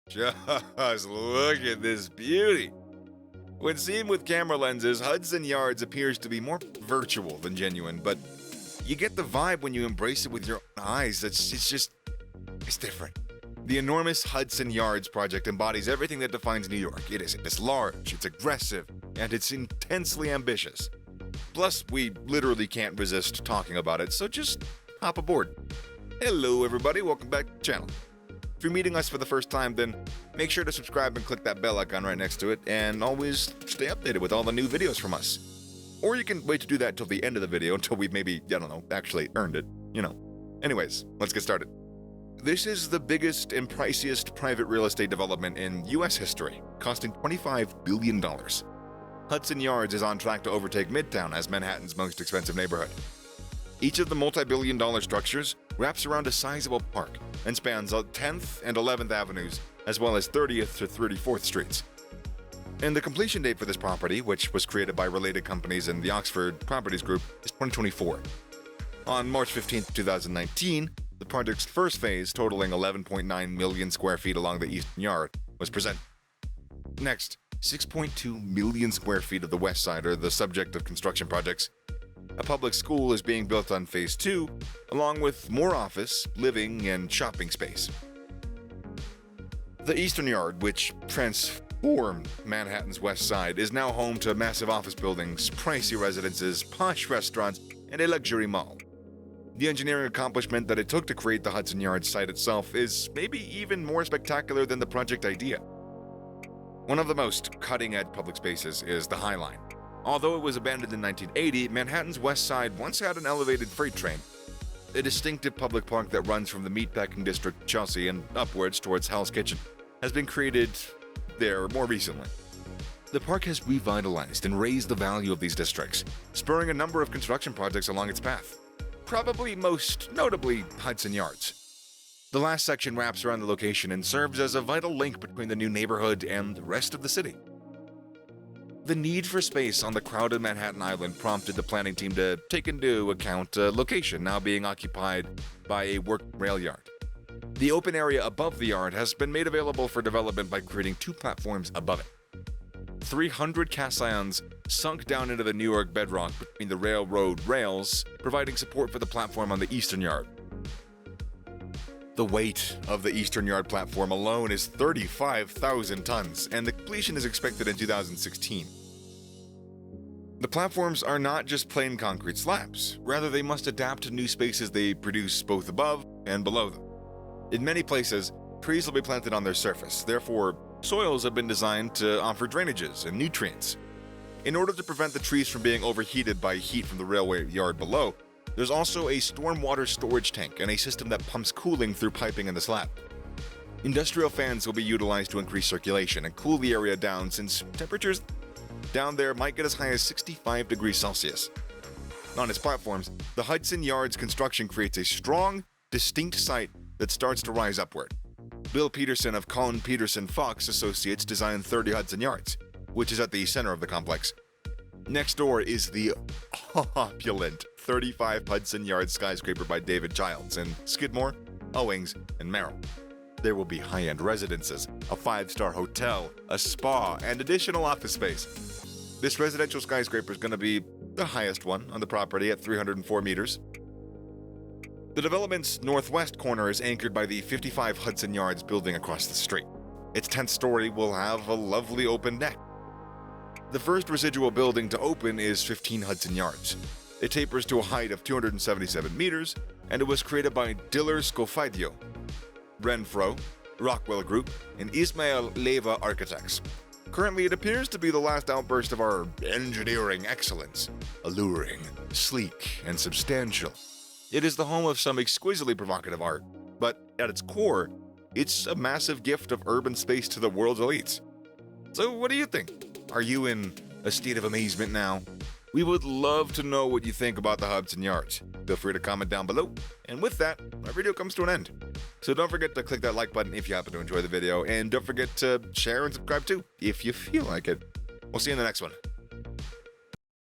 Just look at this beauty. When seen with camera lenses, Hudson Yards appears to be more virtual than genuine, but you get the vibe when you embrace it with your own eyes. It's different. The enormous Hudson Yards project embodies everything that defines New York. It's large, it's aggressive, and it's intensely ambitious. Plus, we literally can't resist talking about it, so just hop aboard. Hello everybody, welcome back to the channel. If you're meeting us for the first time, then make sure to subscribe and click that bell icon right next to it, and always stay updated with all the new videos from us. Or you can wait to do that till the end of the video, until we've maybe, actually earned it, Anyways, let's get started. This is the biggest and priciest private real estate development in US history, costing $25 billion. Hudson Yards is on track to overtake Midtown as Manhattan's most expensive neighborhood. Each of the multi-billion-dollar structures wraps around a sizable park and spans 10th and 11th Avenues, as well as 30th to 34th Streets. And the completion date for this property, which was created by related companies in the Oxford Properties Group, is 2024. On March 15, 2019, the project's first phase, totaling 11.9 million square feet along the Eastern Yard, was presented. Next, 6.2 million square feet of the West Side are the subject of construction projects. A public school is being built on Phase 2, along with more office, living, and shopping space. The Eastern Yard, which transformed Manhattan's West Side, is now home to massive office buildings, pricey residences, posh restaurants, and a luxury mall. The engineering accomplishment that it took to create the Hudson Yards site itself is maybe even more spectacular than the project idea. One of the most cutting-edge public spaces is the High Line. Although it was abandoned in 1980, Manhattan's West Side once had an elevated freight train. A distinctive public park that runs from the meatpacking district of Chelsea and upwards towards Hell's Kitchen has been created there more recently. The park has revitalized and raised the value of these districts, spurring a number of construction projects along its path. Probably most notably Hudson Yards. The last section wraps around the location and serves as a vital link between the new neighborhood and the rest of the city. The need for space on the crowded Manhattan Island prompted the planning team to take into account a location now being occupied by a work rail yard. The open area above the yard has been made available for development by creating 2 platforms above it. 300 cast irons sunk down into the New York bedrock between the railroad rails, providing support for the platform on the Eastern Yard. The weight of the Eastern Yard platform alone is 35,000 tons, and the completion is expected in 2016. The platforms are not just plain concrete slabs, rather they must adapt to new spaces they produce both above and below them. In many places, trees will be planted on their surface, therefore soils have been designed to offer drainages and nutrients. In order to prevent the trees from being overheated by heat from the railway yard below, there's also a stormwater storage tank and a system that pumps cooling through piping in the slab. Industrial fans will be utilized to increase circulation and cool the area down, since temperatures down there might get as high as 65 degrees Celsius. On its platforms, the Hudson Yards construction creates a strong, distinct site that starts to rise upward. Bill Peterson of Cohn Peterson Fox Associates designed 30 Hudson Yards, which is at the center of the complex. Next door is the opulent 35 Hudson Yards skyscraper by David Childs in Skidmore, Owings, and Merrill. There will be high-end residences, a 5-star hotel, a spa, and additional office space. This residential skyscraper is going to be the highest one on the property at 304 meters. The development's northwest corner is anchored by the 55 Hudson Yards building across the street. Its 10th story will have a lovely open deck. The first residual building to open is 15 Hudson Yards. It tapers to a height of 277 meters, and it was created by Diller Scofidio, Renfro, Rockwell Group, and Ismail Leva Architects. Currently, it appears to be the last outburst of our engineering excellence, alluring, sleek, and substantial. It is the home of some exquisitely provocative art, but at its core, it's a massive gift of urban space to the world's elites. So what do you think? Are you in a state of amazement now? We would love to know what you think about the Hudson Yards. Feel free to comment down below. And with that, our video comes to an end. So don't forget to click that like button if you happen to enjoy the video, and don't forget to share and subscribe too, if you feel like it. We'll see you in the next one.